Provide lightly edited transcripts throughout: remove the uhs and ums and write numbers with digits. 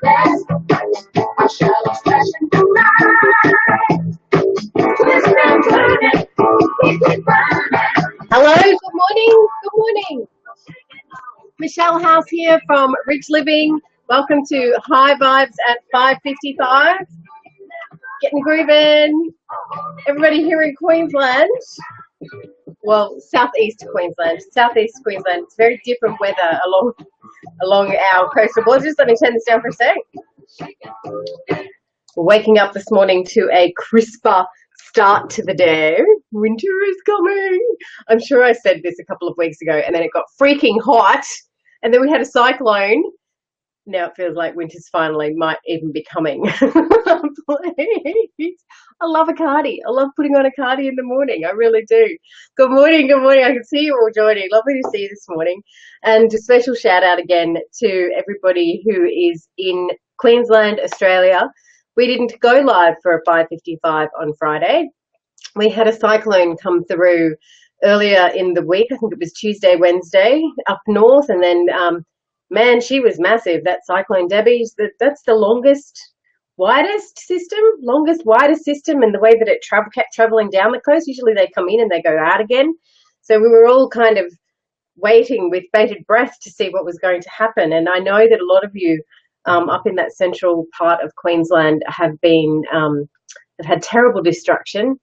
Hello, good morning. Good morning. Michelle House here from Rich Living. Welcome to High Vibes at 5:55. Getting grooving. Everybody here in Queensland. Well, southeast Queensland. Southeast Queensland. It's very different weather along our coastal borders. Just let me turn this down for a sec. We're waking up this morning to a crisper start to the day. Winter is coming. I'm sure I said this a couple of weeks ago, and then it got freaking hot, and then we had a cyclone. Now it feels like winter's finally might even be coming. Please. I love a cardi. I love putting on a cardi in the morning. I really do. Good morning. Good morning. I can see you all joining. Lovely to see you this morning. And a special shout out again to everybody who is in Queensland, Australia. We didn't go live for 5:55 on Friday. We had a cyclone come through earlier in the week. I think it was Tuesday, Wednesday up north, and then man, she was massive. That cyclone Debbie, that's the widest system, and the way that it kept traveling down the coast. Usually they come in and they go out again. So we were all kind of waiting with bated breath to see what was going to happen. And I know that a lot of you up in that central part of Queensland have had terrible destruction.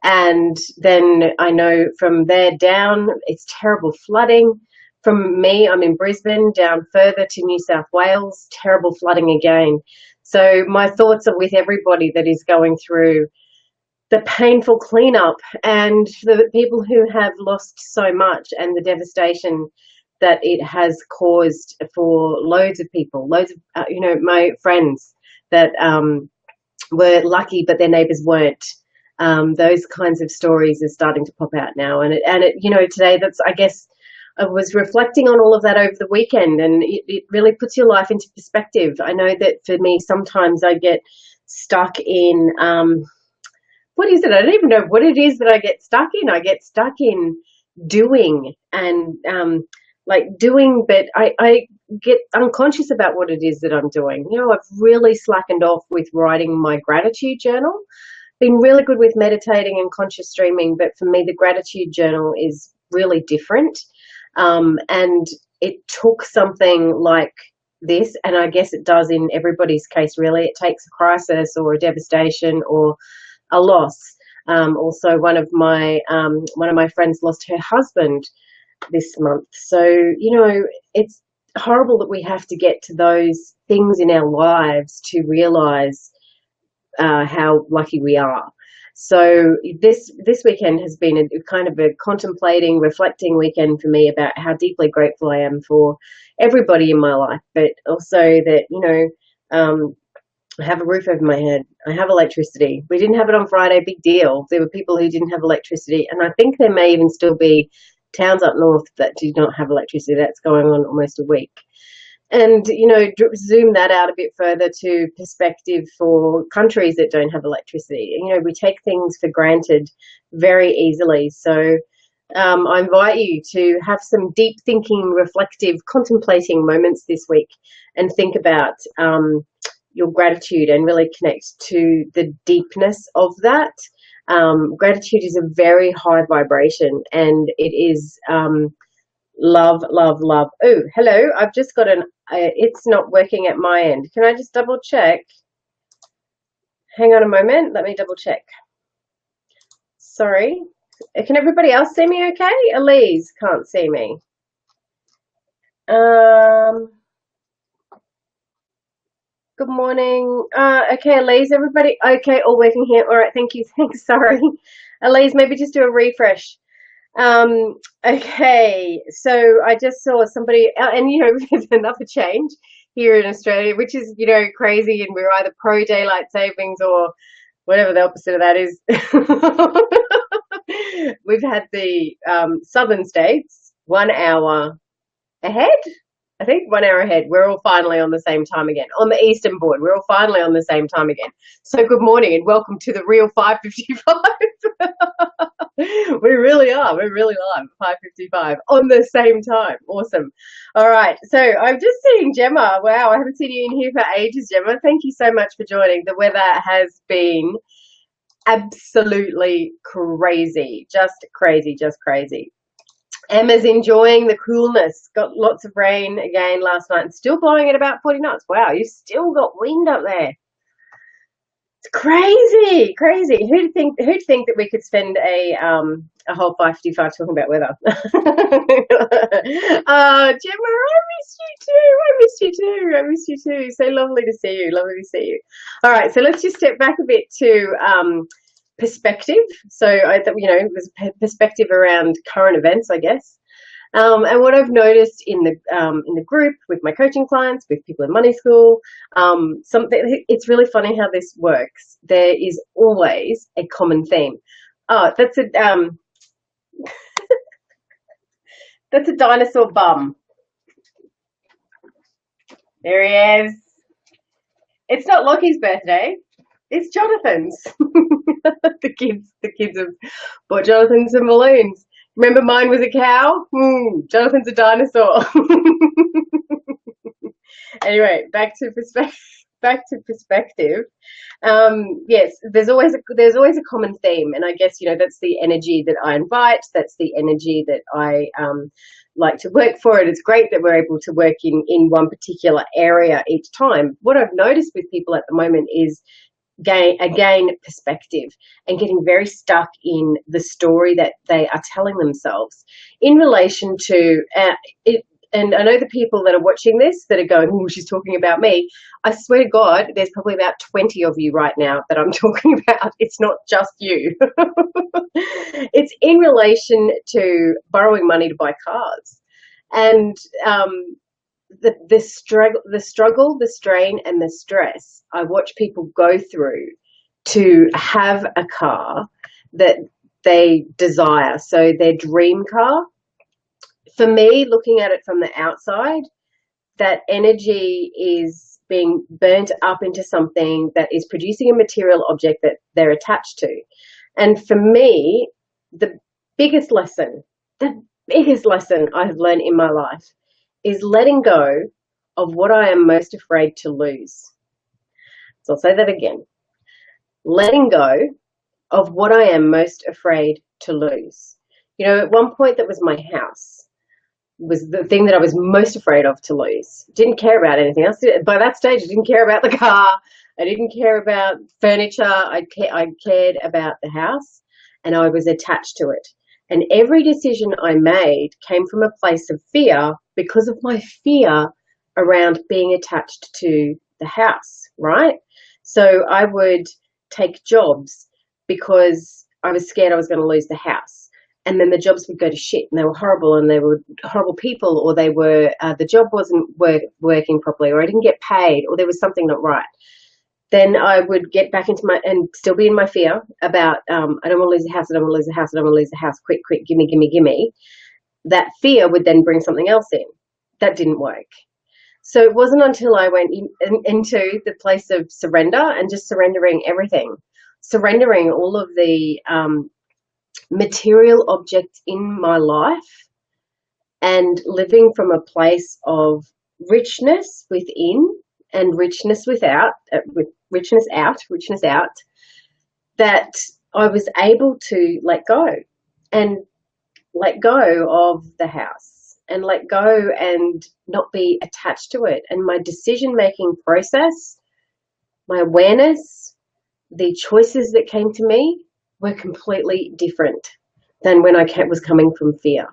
And then I know from there down, it's terrible flooding. From me, I'm in Brisbane, down further to New South Wales, terrible flooding again. So my thoughts are with everybody that is going through the painful cleanup and the people who have lost so much and the devastation that it has caused for loads of people, loads of, my friends that were lucky but their neighbours weren't. Those kinds of stories are starting to pop out now. And today I guess I was reflecting on all of that over the weekend, and it really puts your life into perspective. I know that for me, sometimes I get stuck in, what is it? I don't even know what it is that I get stuck in. I get stuck in doing and doing, but I get unconscious about what it is that I'm doing. I've really slackened off with writing my gratitude journal. Been really good with meditating and conscious streaming, but for me, the gratitude journal is really different. And it took something like this, and I guess it does in everybody's case, really. It takes a crisis or a devastation or a loss. Also, one of my friends lost her husband this month. So, it's horrible that we have to get to those things in our lives to realize how lucky we are. So this weekend has been a kind of a contemplating, reflecting weekend for me about how deeply grateful I am for everybody in my life, but also that, I have a roof over my head. I have electricity. We didn't have it on Friday, big deal. There were people who didn't have electricity, and I think there may even still be towns up north that do not have electricity. That's going on almost a week. And, zoom that out a bit further to perspective for countries that don't have electricity. We take things for granted very easily. So I invite you to have some deep thinking, reflective, contemplating moments this week and think about your gratitude and really connect to the deepness of that. Gratitude is a very high vibration, and it is love, love, love. Oh, hello. I've just got it's not working at my end. Can I just double check? Hang on a moment. Let me double check. Sorry. Can everybody else see me okay? Elise can't see me. Good morning. Okay, Elise, everybody. Okay, all working here. All right, thank you. Thanks. Sorry. Elise, maybe just do a refresh. Okay, so I just saw somebody, and there's another change here in Australia, which is crazy, and we're either pro daylight savings or whatever the opposite of that is. We've had the southern states 1 hour ahead, I think 1 hour ahead. We're all finally on the same time again. On the Eastern board, we're all finally on the same time again. So good morning and welcome to the real 5:55. We really are. We're really live at 5:55 on the same time. Awesome. All right. So I'm just seeing Gemma. Wow, I haven't seen you in here for ages, Gemma. Thank you so much for joining. The weather has been absolutely crazy. Just crazy, just crazy. Emma's enjoying the coolness. Got lots of rain again last night and still blowing at about 40 knots. Wow, you still got wind up there. It's crazy, crazy. Who'd think that we could spend a whole 5:55 talking about weather? Gemma, I missed you too. I missed you too. I missed you too. So lovely to see you. Lovely to see you. All right, so let's just step back a bit to perspective. So there's a perspective around current events, I guess. And what I've noticed in the group with my coaching clients, with people in money school, it's really funny how this works. There is always a common theme. Oh, that's a that's a dinosaur bum. There he is. It's not Lockie's birthday. It's Jonathan's. The kids have bought Jonathan some balloons. Remember mine was a cow? Jonathan's a dinosaur. Anyway, back to perspective. Yes, there's always a common theme, and I guess that's the energy that I invite. That's the energy that I like to work for. And it's great that we're able to work in one particular area each time. What I've noticed with people at the moment is gain perspective and getting very stuck in the story that they are telling themselves in relation to it. And I know the people that are watching this that are going, oh, she's talking about me. I swear to God, there's probably about 20 of you right now that I'm talking about. It's not just you. It's in relation to borrowing money to buy cars. And the struggle, the strain, and the stress I watch people go through to have a car that they desire. So their dream car. For me, looking at it from the outside, that energy is being burnt up into something that is producing a material object that they're attached to. And for me, the biggest lesson I have learned in my life is letting go of what I am most afraid to lose. So I'll say that again. Letting go of what I am most afraid to lose. At one point that was my house. Was the thing that I was most afraid of to lose. Didn't care about anything else. By that stage, I didn't care about the car. I didn't care about furniture. I cared about the house, and I was attached to it. And every decision I made came from a place of fear because of my fear around being attached to the house, right? So I would take jobs because I was scared I was going to lose the house. And then the jobs would go to shit and they were horrible and they were horrible people, or they were, the job wasn't working properly, or I didn't get paid, or there was something not right. Then I would get back into and still be in my fear about, I don't want to lose the house, I don't want to lose the house, I don't want to lose the house, quick, gimme. That fear would then bring something else in. That didn't work. So it wasn't until I went into the place of surrender and just surrendering everything, surrendering all of the material objects in my life and living from a place of richness within and richness without, with richness out, that I was able to let go of the house and let go and not be attached to it. And my decision-making process, my awareness, the choices that came to me were completely different than when I was coming from fear.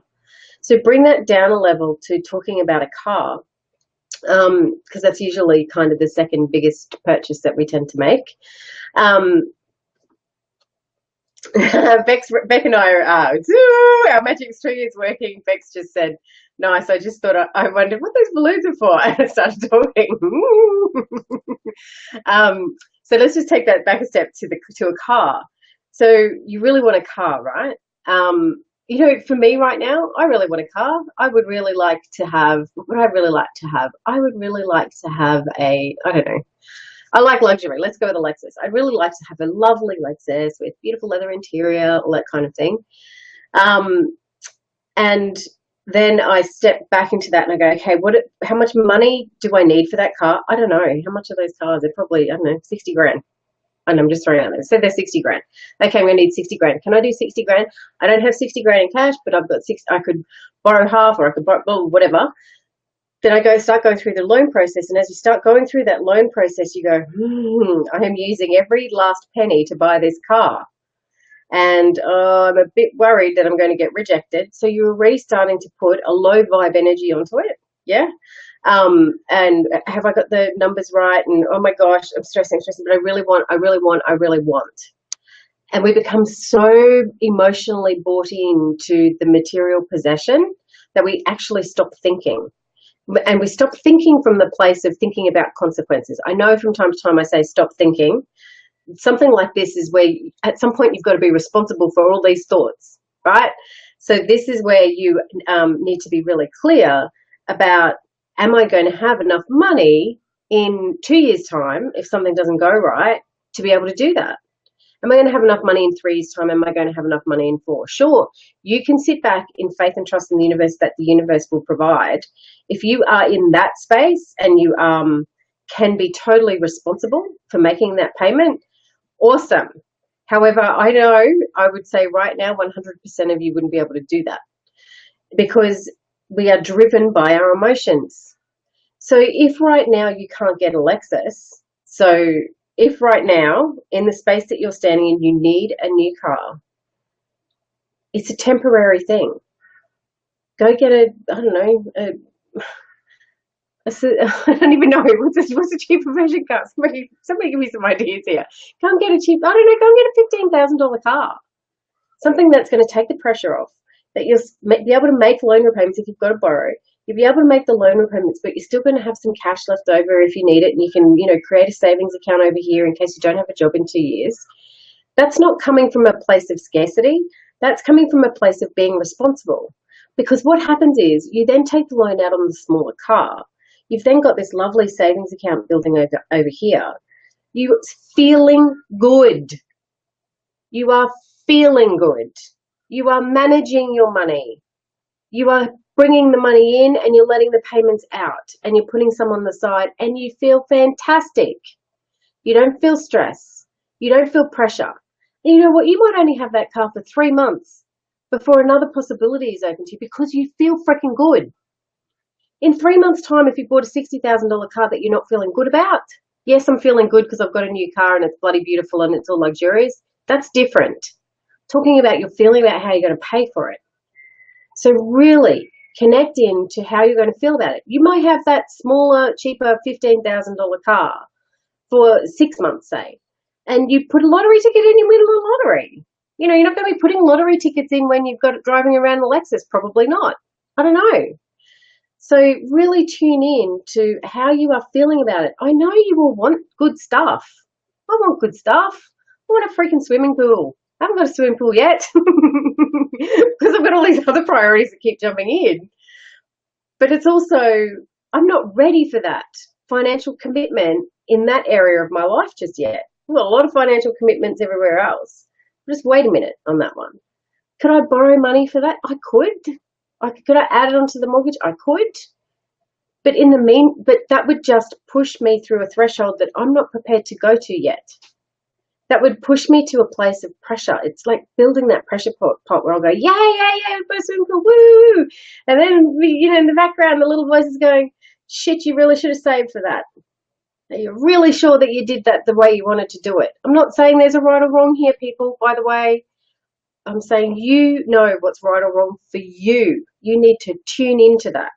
So bring that down a level to talking about a car, because that's usually kind of the second biggest purchase that we tend to make. Beck and I are, our magic tree is working. Bex just said, nice. I just thought, I wondered what those balloons are for. And I started talking. So let's just take that back a step to a car. So you really want a car, right? you know, for me right now, I really want a car. I would really like to have, what would I really like to have? I would really like to have a, I don't know, I like luxury. Let's go with a Lexus. I'd really like to have a lovely Lexus with beautiful leather interior, all that kind of thing. Um, and then I step back into that and I go, okay, how much money do I need for that car? I don't know. How much are those cars? They're probably, I don't know, 60 grand. And I'm just throwing out there. So they're 60 grand. Okay, I'm going to need 60 grand. Can I do 60 grand? I don't have 60 grand in cash, but I've got I could borrow half, or I could borrow, well, whatever. Then I start going through the loan process. And as you start going through that loan process, you go, I am using every last penny to buy this car. And I'm a bit worried that I'm going to get rejected. So you're already starting to put a low vibe energy onto it. Yeah. And have I got the numbers right? And oh my gosh, I'm stressing, but I really want. And we become so emotionally bought into the material possession that we actually stop thinking. And we stop thinking from the place of thinking about consequences. I know from time to time I say stop thinking. Something like this is where at some point you've got to be responsible for all these thoughts, right? So this is where you need to be really clear about, am I going to have enough money in 2 years' time if something doesn't go right to be able to do that? Am I going to have enough money in 3 years' time? Am I going to have enough money in 4? Sure, you can sit back in faith and trust in the universe that the universe will provide. If you are in that space and you can be totally responsible for making that payment, awesome. However, I know I would say right now 100% of you wouldn't be able to do that because we are driven by our emotions. So if right now you can't get a Lexus, so if right now in the space that you're standing in you need a new car, it's a temporary thing. Go get I don't know, I don't even know what's a cheaper version car. Somebody give me some ideas here. Go and get a cheap, I don't know, go and get a $15,000 car. Something that's going to take the pressure off, that you'll be able to make loan repayments if you've got to borrow. You'll be able to make the loan repayments, but you're still going to have some cash left over if you need it, and you can, create a savings account over here in case you don't have a job in 2 years. That's not coming from a place of scarcity. That's coming from a place of being responsible. Because what happens is you then take the loan out on the smaller car. You've then got this lovely savings account building over here. You're feeling good. You are feeling good. You are managing your money. You are bringing the money in and you're letting the payments out and you're putting some on the side and you feel fantastic. You don't feel stress. You don't feel pressure. And you know what? You might only have that car for 3 months before another possibility is open to you because you feel freaking good. In 3 months' time, if you bought a $60,000 car that you're not feeling good about, yes, I'm feeling good because I've got a new car and it's bloody beautiful and it's all luxurious. That's different. Talking about your feeling about how you're going to pay for it. So really connect in to how you're going to feel about it. You might have that smaller, cheaper $15,000 car for 6 months, say, and you put a lottery ticket in, you win a lottery. You're not going to be putting lottery tickets in when you've got it driving around a Lexus. Probably not. I don't know. So really tune in to how you are feeling about it. I know you will want good stuff. I want good stuff. I want a freaking swimming pool. I haven't got a swimming pool yet because I've got all these other priorities that keep jumping in. But it's also, I'm not ready for that financial commitment in that area of my life just yet. I've got a lot of financial commitments everywhere else. Just wait a minute on that one. Could I borrow money for that? I could. Could I add it onto the mortgage? I could. But that would just push me through a threshold that I'm not prepared to go to yet. That would push me to a place of pressure. It's like building that pressure pot where I'll go, yeah, woo. And then, in the background, the little voice is going, shit, you really should have saved for that. Are you really sure that you did that the way you wanted to do it? I'm not saying there's a right or wrong here, people, by the way. I'm saying you know what's right or wrong for you. You need to tune into that.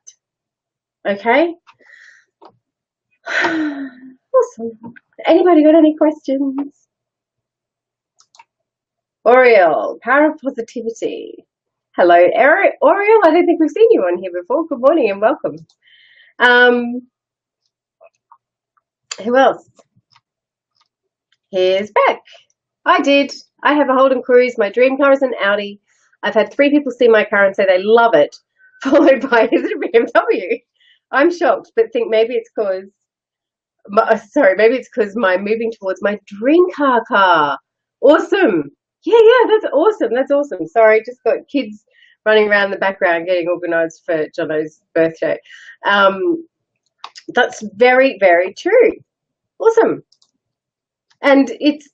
Okay? Awesome. Anybody got any questions? Oriel, power of positivity. Hello, Oriel. I don't think we've seen you on here before. Good morning and welcome. Who else? Here's Beck. I have a Holden Cruise. My dream car is an Audi. I've had 3 people see my car and say they love it, followed by, is it a BMW? I'm shocked, but think maybe it's because, maybe it's because I'm moving towards my dream car. Awesome. Yeah, that's awesome. That's awesome. Sorry, just got kids running around the background getting organised for Jono's birthday. That's very, very true. Awesome. And it's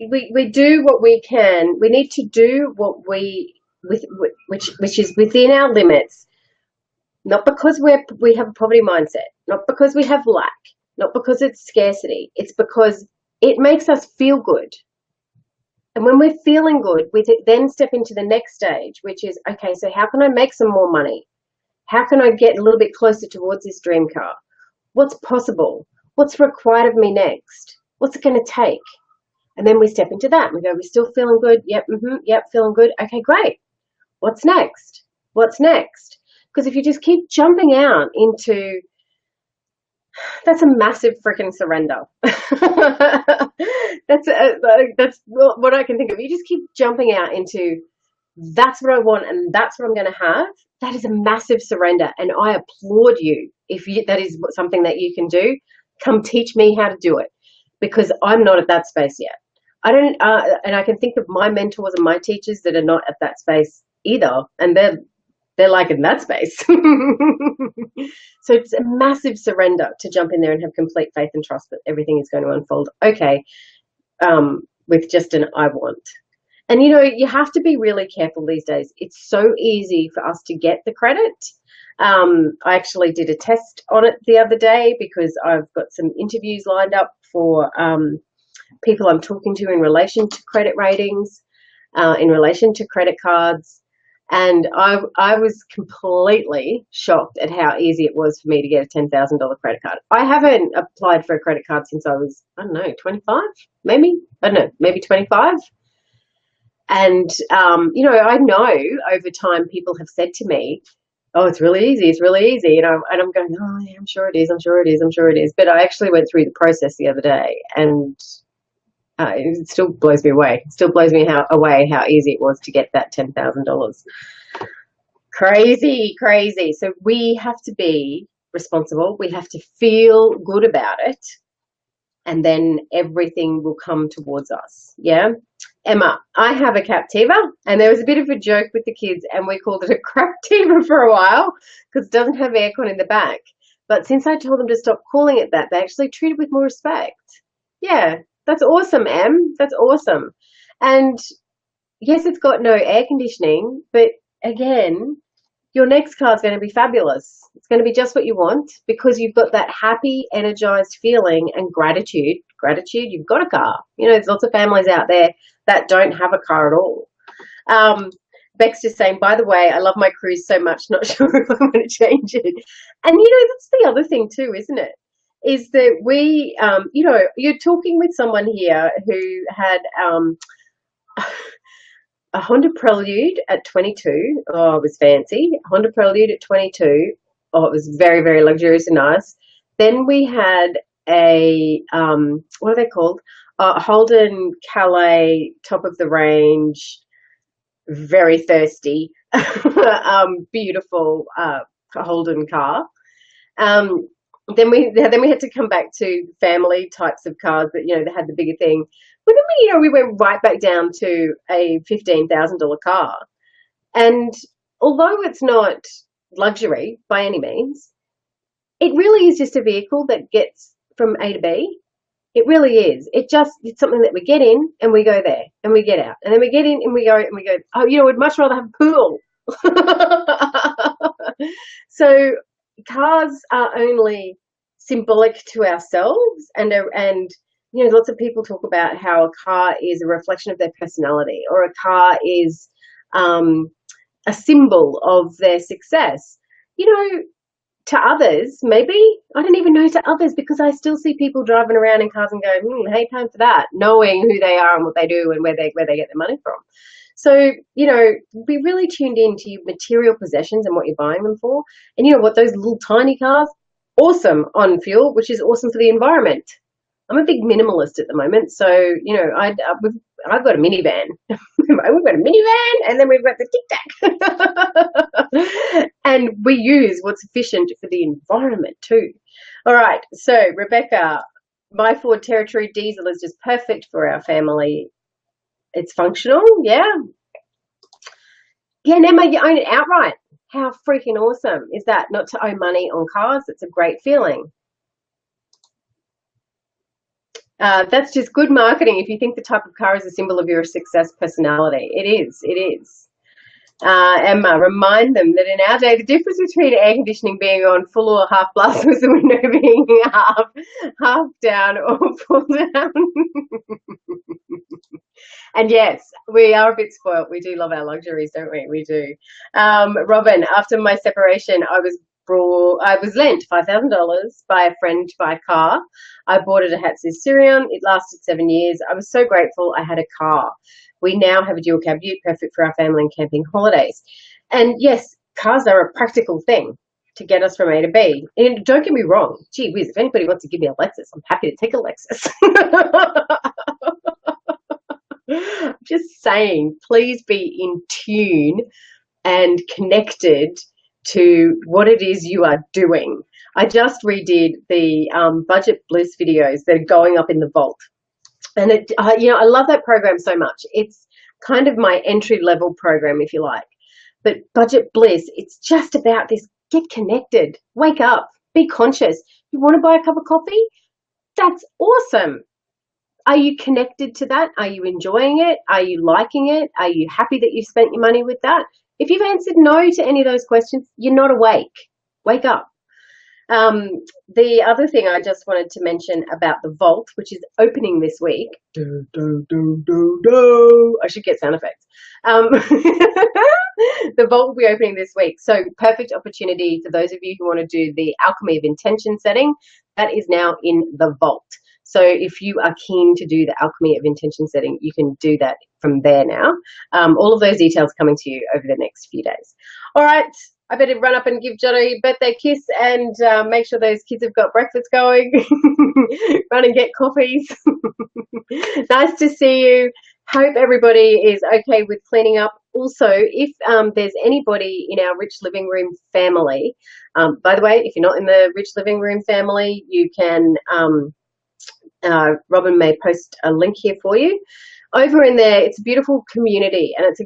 we do what we can. We need to do what which is within our limits, not because we have a poverty mindset, not because we have lack, not because it's scarcity. It's because it makes us feel good. And when we're feeling good, we then step into the next stage, which is, okay, so how can I make some more money? How can I get a little bit closer towards this dream car? What's possible? What's required of me next? What's it going to take? And then we step into that. We go, we're still feeling good. Yep, yep, feeling good. Okay, great. What's next? What's next? Because if you just keep jumping out into, that's a massive freaking surrender. That's what I can think of. You just keep jumping out into, that's what I want and that's what I'm going to have. That is a massive surrender, and I applaud you if that is something that you can do. Come teach me how to do it, because I'm not at that space yet. I don't, and I can think of my mentors and my teachers that are not at that space either, and they're like in that space. So it's a massive surrender to jump in there and have complete faith and trust that everything is going to unfold okay, with just an I want. And you have to be really careful these days. It's so easy for us to get the credit. I actually did a test on it the other day because I've got some interviews lined up for people I'm talking to in relation to credit ratings, in relation to credit cards. And I was completely shocked at how easy it was for me to get a $10,000 credit card. I haven't applied for a credit card since I was, 25, maybe? I don't know, maybe 25. And, I know over time people have said to me, oh, it's really easy. It's really easy. And I'm going, oh, yeah, I'm sure it is. I'm sure it is. I'm sure it is. But I actually went through the process the other day, and it still blows me away. It still blows me away how easy it was to get that $10,000. Crazy, crazy. So we have to be responsible. We have to feel good about it. And then everything will come towards us. Yeah. Emma, I have a Captiva, and there was a bit of a joke with the kids, and we called it a Craptiva for a while because it doesn't have aircon in the back. But since I told them to stop calling it that, they actually treat it with more respect. Yeah, that's awesome, Em. That's awesome. And yes, it's got no air conditioning, but again, your next car is going to be fabulous. It's going to be just what you want because you've got that happy, energized feeling and gratitude. Gratitude, you've got a car. There's lots of families out there that don't have a car at all. Beck's just saying, by the way, I love my cruise so much, not sure if I'm going to change it. And, that's the other thing too, isn't it? Is that we, you're talking with someone here who had a Honda Prelude at 22. Oh, it was fancy. Honda Prelude at 22. Oh, it was very, very luxurious and nice. Then we had a, what are they called? Holden Calais, top of the range, very thirsty, beautiful Holden car. Then we had to come back to family types of cars that they had the bigger thing. But then we went right back down to a $15,000 car, and although it's not luxury by any means, it really is just a vehicle that gets from A to B. It really is. It's something that we get in and we go there and we get out, and then we get in and we go. Oh, we'd much rather have a pool. So cars are only symbolic to ourselves, and lots of people talk about how a car is a reflection of their personality, or a car is a symbol of their success. To others, maybe, I don't even know to others, because I still see people driving around in cars and go, hey, time for that, knowing who they are and what they do and where they get their money from. So, be really tuned into your material possessions and what you're buying them for. And what, those little tiny cars, awesome on fuel, which is awesome for the environment. I'm a big minimalist at the moment. So, I've got a minivan. We've got a minivan, and then we've got the Tic Tac. And we use what's efficient for the environment too. All right, so Rebecca, my Ford Territory diesel is just perfect for our family. It's functional, yeah. Yeah, Nema, you own it outright. How freaking awesome is that? Not to owe money on cars. It's a great feeling. That's just good marketing if you think the type of car is a symbol of your success personality. It is. It is. Emma, remind them that in our day, the difference between air conditioning being on full or half blast was the window being half down or full down. And yes, we are a bit spoilt. We do love our luxuries, don't we? We do. Robin, after my separation, I was lent $5,000 by a friend to buy a car. I bought it a Hatsus Sirion. It lasted 7 years. I was so grateful I had a car. We now have a dual cab ute, perfect for our family and camping holidays. And yes, cars are a practical thing to get us from A to B. And don't get me wrong, gee whiz, if anybody wants to give me a Lexus, I'm happy to take a Lexus. I'm just saying, please be in tune and connected to what it is you are doing. I just redid the Budget Bliss videos that are going up in the vault. And I love that program so much. It's kind of my entry level program, if you like. But Budget Bliss, it's just about this. Get connected, wake up, be conscious. You want to buy a cup of coffee? That's awesome. Are you connected to that? Are you enjoying it? Are you liking it? Are you happy that you've spent your money with that? If you've answered no to any of those questions, you're not awake. Wake up. The other thing I just wanted to mention about the vault, which is opening this week. Do, do, do, do, do. I should get sound effects. The vault will be opening this week. So perfect opportunity for those of you who want to do the alchemy of intention setting. That is now in the vault. So if you are keen to do the alchemy of intention setting, you can do that from there now. All of those details coming to you over the next few days. All right. I better run up and give Jono a birthday kiss and make sure those kids have got breakfast going. Run and get coffees. Nice to see you. Hope everybody is okay with cleaning up. Also, if there's anybody in our Rich Living Room family, by the way, if you're not in the Rich Living Room family, you can, Robin may post a link here for you. Over in there, it's a beautiful community and it's a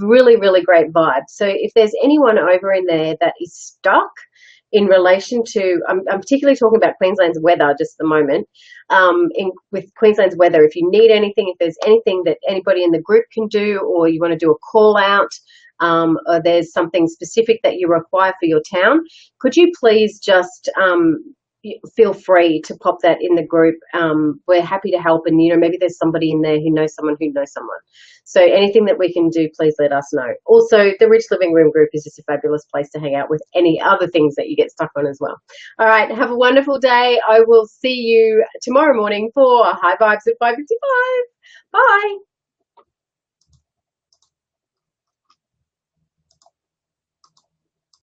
really, really great vibe. So if there's anyone over in there that is stuck in relation to, I'm particularly talking about Queensland's weather just at the moment, with Queensland's weather, if you need anything, if there's anything that anybody in the group can do, or you want to do a call out, or there's something specific that you require for your town, could you please just feel free to pop that in the group. We're happy to help, and maybe there's somebody in there who knows someone who knows someone. So anything that we can do, please let us know. Also, the Rich Living Room group is just a fabulous place to hang out with any other things that you get stuck on as well. All right, have a wonderful day. I will see you tomorrow morning for High Vibes at 5:55. Bye.